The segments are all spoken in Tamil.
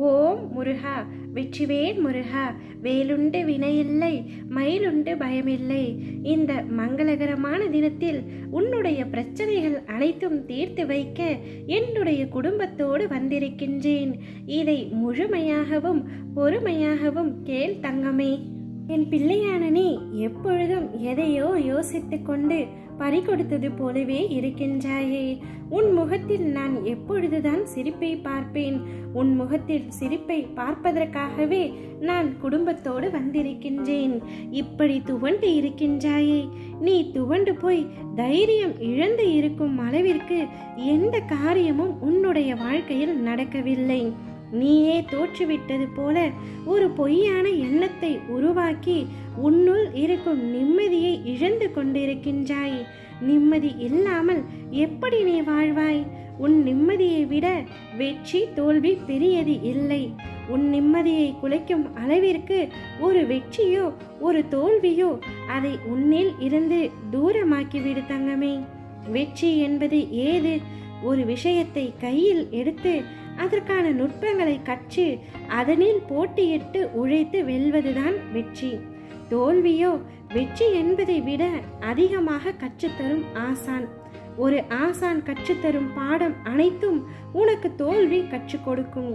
ஓம் முருகா, வெற்றிவேல் முருகா, வேலுண்டு வினையில்லை, மயிலுண்டு பயமில்லை. இந்த மங்களகரமான தினத்தில் உன்னுடைய பிரச்சனைகள் அனைத்தும் தீர்த்து வைக்க என்னுடைய குடும்பத்தோடு வந்திருக்கின்றேன். இதை முழுமையாகவும் பொறுமையாகவும் கேள் தங்கமே. என் பிள்ளையான நீ எப்பொழுதும் எதையோ யோசித்து கொண்டு பறிகொடுத்தது போலவே இருக்கின்றாயே. உன் முகத்தில் நான் எப்பொழுதுதான் சிரிப்பை பார்ப்பேன். உன் முகத்தில் சிரிப்பை பார்ப்பதற்காகவே நான் குடும்பத்தோடு வந்திருக்கின்றேன். இப்படி துவண்டு இருக்கின்றாயே, நீ துவண்டு போய் தைரியம் இழந்து இருக்கும் அளவிற்கு எந்த காரியமும் உன்னுடைய வாழ்க்கையில் நடக்கவில்லை. நீயே தோற்றுவிட்டது போல ஒரு பொய்யான எண்ணத்தை உருவாக்கி உன்னுள் இருக்கும் நிம்மதியை இழந்து கொண்டிருக்கின்றாய். நிம்மதி இல்லாமல் எப்படி நீ வாழ்வாய்? உன் நிம்மதியை விட வெற்றி தோல்வி பெரியது இல்லை. உன் நிம்மதியை குலைக்கும் அளவிற்கு ஒரு வெற்றியோ ஒரு தோல்வியோ அதை உன்னில் இருந்து தூரமாக்கிவிடு தங்கமே. வெற்றி என்பது ஏது? ஒரு விஷயத்தை கையில் எடுத்து அதற்கான நுட்பங்களை கற்று அதனில் போட்டியிட்டு உழைத்து வெல்வதுதான் வெற்றி. தோல்வியோ வெற்றி என்பதை விட அதிகமாக கற்றுத்தரும் ஆசான். ஒரு ஆசான் கற்றுத்தரும் பாடம் அனைத்தும் உனக்கு தோல்வி கற்றுக் கொடுக்கும்.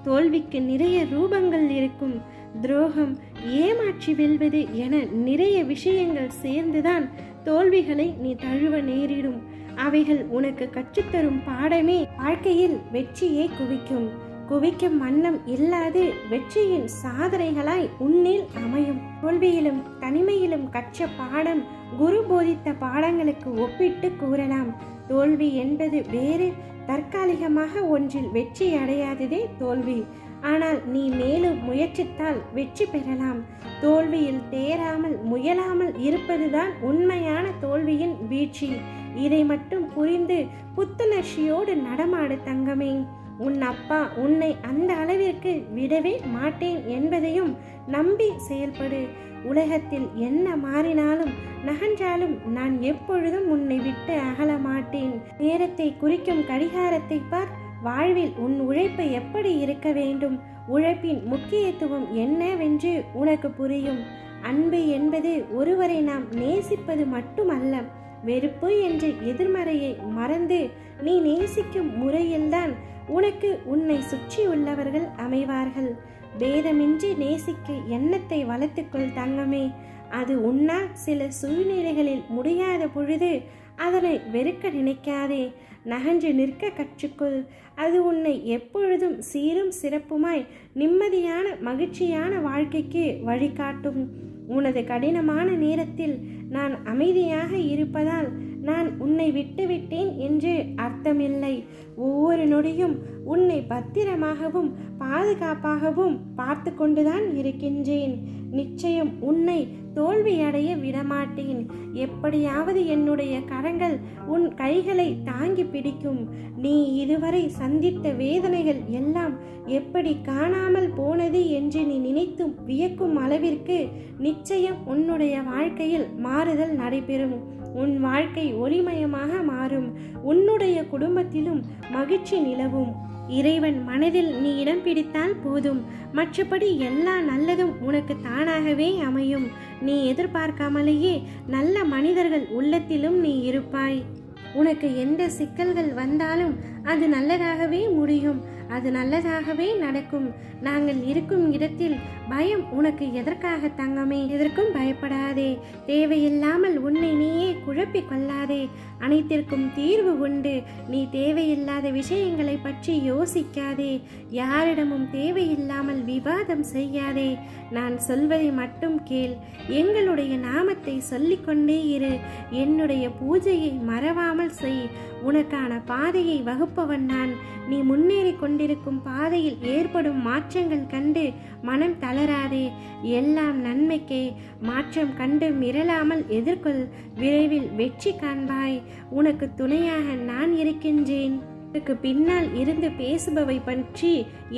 தோல்விக்கு நிறைய ரூபங்கள் இருக்கும். துரோகம், ஏமாற்றி வெல்வது என நிறைய விஷயங்கள் சேர்ந்துதான் தோல்விகளை நீ தழுவ நேரிடும். அவைகள் உனக்கு கற்றுத்தரும் பாடமே வாழ்க்கையில் வெற்றியை குவிக்கும். குவிக்கும் வண்ணம் இல்லாது வெற்றியின் சாதனைகளாய் உன்னில் அமையும். தோல்வியிலும் தனிமையிலும் கற்ற பாடம் குரு போதித்த பாடங்களுக்கு ஒப்பிட்டு கூறலாம். தோல்வி என்பது வேறு, தற்காலிகமாக ஒன்றில் வெற்றி அடையாததே தோல்வி. ஆனால் நீ மேலும் முயற்சித்தால் வெற்றி பெறலாம். தோல்வியில் தேராமல் முயலாமல் இருப்பதுதான் உண்மையான தோல்வியின் வீழ்ச்சி. இதை மட்டும் புரிந்து புத்துணர்ச்சியோடு நடமாடு தங்கமே. உன் அப்பா உன்னை அந்த அளவிற்கு விடவே மாட்டேன் என்பதையும் நம்பி செயல்படு. உலகத்தில் என்ன மாறினாலும் நகன்றாலும் நான் எப்பொழுதும் உன்னை விட்டு அகல மாட்டேன். நேரத்தை குறிக்கும் கடிகாரத்தை பார். வாழ்வில் உன் உழைப்பு எப்படி இருக்க வேண்டும், உழைப்பின் முக்கியத்துவம் என்னவென்று உனக்கு புரியும். அன்பு என்பது ஒருவரை நாம் நேசிப்பது மட்டுமல்ல. வெறுப்பு என்ற எதிர்மறையை மறந்து நீ நேசிக்கும் முறையில்தான் உனக்கு உன்னை சுற்றியுள்ளவர்கள் அமைவார்கள். பேதமின்றி நேசிக்க எண்ணத்தை வளர்த்துக்கொள் தங்கமே. அது உன்னால் சில சூழ்நிலைகளில் முடியாத பொழுது அதனை வெறுக்க நினைக்காதே. நகன்று நிற்க கற்றுக்கொள். அது உன்னை எப்பொழுதும் சீரும் சிறப்புமாய் நிம்மதியான மகிழ்ச்சியான வாழ்க்கைக்கு வழிகாட்டும். உனது கடினமான நேரத்தில் நான் அமைதியாக இருப்பதால் நான் உன்னை விட்டுவிட்டேன் என்று அர்த்தமில்லை. ஒவ்வொரு நொடியும் உன்னை பத்திரமாகவும் பாதுகாப்பாகவும் பார்த்து கொண்டுதான் இருக்கின்றேன். நிச்சயம் உன்னை தோல்வியடைய விடமாட்டேன். எப்படியாவது என்னுடைய கரங்கள் உன் கைகளை தாங்கி பிடிக்கும். நீ இதுவரை சந்தித்த வேதனைகள் எல்லாம் எப்படி காணாமல் போனது என்று நீ நினைத்தும் வியக்கும் அளவிற்கு நிச்சயம் உன்னுடைய வாழ்க்கையில் மாறுதல் நடைபெறும். உன் வாழ்க்கை ஒளிமயமாக மாறும். உன்னுடைய குடும்பத்திலும் மகிழ்ச்சி நிலவும். இறைவன் மனதில் நீ இடம் பிடித்தால் போதும். மற்றபடி எல்லா நல்லதும் உனக்கு தானாகவே அமையும். நீ எதிர்பார்க்காமலேயே நல்ல மனிதர்கள் உள்ளத்திலும் நீ இருப்பாய். உனக்கு எந்த சிக்கல்கள் வந்தாலும் அது நல்லதாகவே முடியும். அது நல்லதாகவே நடக்கும். நாங்கள் இருக்கும் இடத்தில் பயம் உனக்கு எதற்காக தங்கமே? எதற்கும் பயப்படாதே. தேவையில்லாமல் உன்னை நீயே குழப்பிக் கொள்ளாதே. அனைத்திற்கும் தீர்வு உண்டு. நீ தேவையில்லாத விஷயங்களை பற்றி யோசிக்காதே. யாரிடமும் தேவையில்லாமல் விவாதம் செய்யாதே. நான் சொல்வதை மட்டும் கேள். எங்களுடைய நாமத்தை சொல்லிக்கொண்டே இரு. என்னுடைய பூஜையை மறவாமல் செய். உனக்கான பாதையை வகுப்பவன் நான். நீ முன்னேறி கொண்டிருக்கும் பாதையில் ஏற்படும் மாற்றங்கள் கண்டு மனம் தளராதே. எல்லாம் நன்மைக்கே. மாற்றம் கண்டு மிரளாமல் எதிர்கொள். விரைவில் வெற்றி காண்பாய். உனக்கு துணையாக நான் இருக்கின்றேன். உனக்கு பின்னால் இருந்து பேசுபவை பற்றி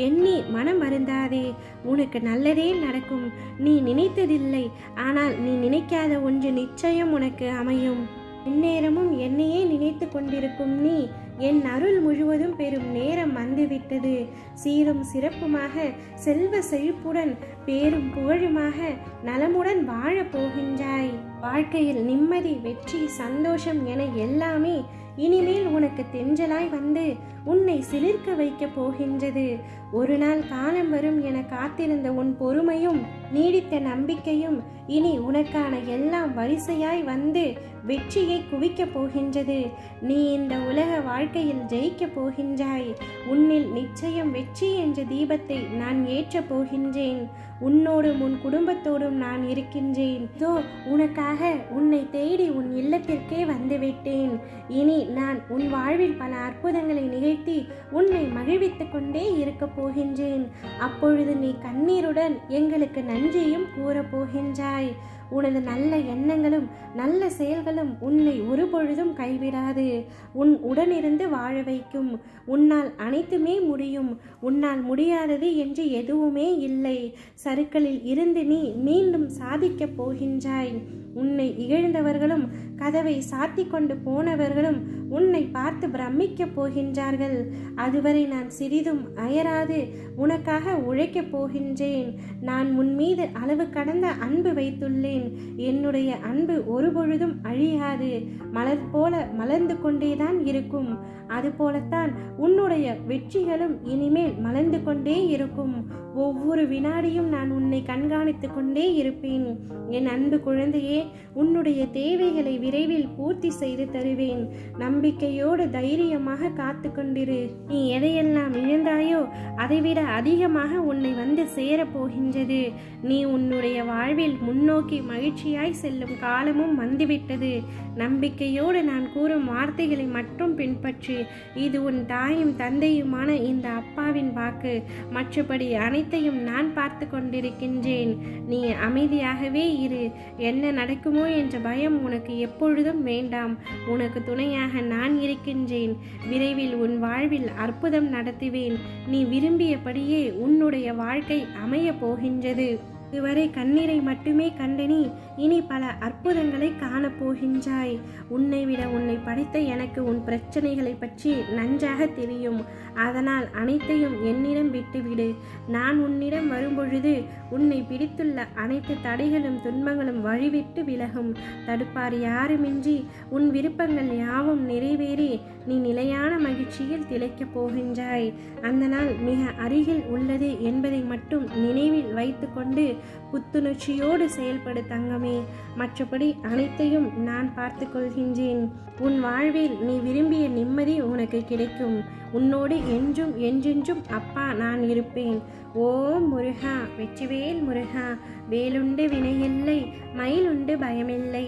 எண்ணி மனம் வருந்தாதே. உனக்கு நல்லதே நடக்கும். நீ நினைத்ததில்லை, ஆனால் நீ நினைக்காத ஒன்று நிச்சயம் உனக்கு அமையும். இந்நேரமும் என்னையே நினைத்து கொண்டிருக்கும் நீ என் அருள் முழுவதும் பெறும் நேரம் வந்துவிட்டது. சீரும் சிறப்புமாக செல்வ செழிப்புடன் பேரும் புகழுமாக நலமுடன் வாழப் போகின்றாய். வாழ்க்கையில் நிம்மதி, வெற்றி, சந்தோஷம் என எல்லாமே இனிமேல் உனக்கு தென்றலாய் வந்து உன்னை சிலிர்க்க வைக்கப் போகின்றது. ஒரு நாள் காலம் வரும் என காத்திருந்த உன் பொறுமையும் நீடித்த நம்பிக்கையும் இனி உனக்கான எல்லாம் வரிசையாய் வந்து வெற்றியை குவிக்கப் போகின்றது. நீ இந்த உலக வாழ்க்கையில் ஜெயிக்கப் போகின்றாய். உன்னில் நிச்சயம் வெற்றி என்ற தீபத்தை நான் ஏற்றப் போகின்றேன். உன்னோடும் உன் குடும்பத்தோடும் நான் இருக்கின்றேன். இதோ உனக்காக உன்னை தேடி உன் இல்லத்திற்கே வந்துவிட்டேன். இனி நான் உன் வாழ்வில் பல அற்புதங்களை நிகழ்த்தி உன்னை மகிழ்வித்துக் கொண்டே இருக்கப் போகின்றேன். அப்பொழுது நீ கண்ணீருடன் எங்களுக்கு நன்றியும் கூறப் போகின்றாய். உனது நல்ல எண்ணங்களும் நல்ல செயல்களும் உன்னை ஒருபொழுதும் கைவிடாது. உன் உடனிருந்து வாழ வைக்கும். உன்னால் அனைத்துமே முடியும். உன்னால் முடியாதது என்று எதுவுமே இல்லை. சறுக்களில் இருந்து நீ மீண்டும் சாதிக்கப் போகின்றாய். உன்னை இகழ்ந்தவர்களும் கதவை சாத்தி கொண்டு போனவர்களும் உன்னை பார்த்து பிரமிக்கப் போகின்றார்கள். அதுவரை நான் சிறிதும் அயராது உனக்காக உழைக்கப் போகின்றேன். நான் உன் மீது அளவு கடந்த அன்பு வைத்துள்ளேன். என்னுடைய அன்பு ஒருபொழுதும் அழியாது. மலர் போல மலர்ந்து கொண்டேதான் இருக்கும். அதுபோலத்தான் உன்னுடைய வெற்றிகளும் இனிமேல் மலர்ந்து கொண்டே இருக்கும். ஒவ்வொரு வினாடியும் நான் உன்னை கண்காணித்து கொண்டே இருப்பேன். என் அன்பு குழந்தையே, உன்னுடைய தேவைகளை விரைவில் பூர்த்தி செய்து தருவேன். நம்பிக்கையோடு தைரியமாக காத்து கொண்டிரு. நீ எதையெல்லாம் இழந்தாயோ அதைவிட அதிகமாக உன்னை வந்து சேரப்போகின்றது. நீ உன்னுடைய வாழ்வில் முன்னோக்கி மகிழ்ச்சியாய் செல்லும் காலமும் வந்துவிட்டது. நம்பிக்கையோடு நான் கூறும் வார்த்தைகளை மட்டும் பின்பற்று. இது உன் தாயும் தந்தையுமான இந்த அப்பாவின் வாக்கு. மற்றபடி அனைத்தையும் நான் பார்த்து கொண்டிருக்கின்றேன். நீ அமைதியாகவே இரு. என்ன நடக்குமோ என்ற பயம் உனக்கு எப்பொழுதும் வேண்டாம். உனக்கு துணையாக நான் இருக்கின்றேன். விரைவில் உன் வாழ்வில் அற்புதம் நடத்துவேன். நீ விரும்பியபடியே உன்னுடைய வாழ்க்கை அமைய போகின்றது. இதுவரை கண்ணீரை மட்டுமே கண்டனி, இனி பல அற்புதங்களை காணப்போகின்றாய். உன்னை விட உன்னை படைத்த எனக்கு உன் பிரச்சனைகளை பற்றி நன்றாக தெரியும். அதனால் அனைத்தையும் என்னிடம் விட்டுவிடு. நான் உன்னிடம் வரும்பொழுது உன்னை பிடித்துள்ள அனைத்து தடைகளும் துன்பங்களும் வழிவிட்டு விலகும். தடுப்பார் யாருமின்றி உன் விருப்பங்கள் யாவும் நிறைவேறி நீ நிலையான மகிழ்ச்சியில் திளைக்கப் போகின்றாய். அந்த நாள் மிக அருகில் உள்ளது என்பதை மட்டும் நினைவில் வைத்து கொண்டு புத்துணர்ச்சியோடு செயல்படு தங்கமே. மற்றபடி அனைத்தையும் நான் பார்த்து கொள்கின்றேன். உன் வாழ்வில் நீ விரும்பிய நிம்மதி உனக்கு கிடைக்கும். உன்னோடு என்றும் என்றென்றும் அப்பா நான் இருப்பேன். ஓம் முருகா, வெற்றிவேல் முருகா. வேலுண்டு வினையில்லை, மயிலுண்டு பயமில்லை.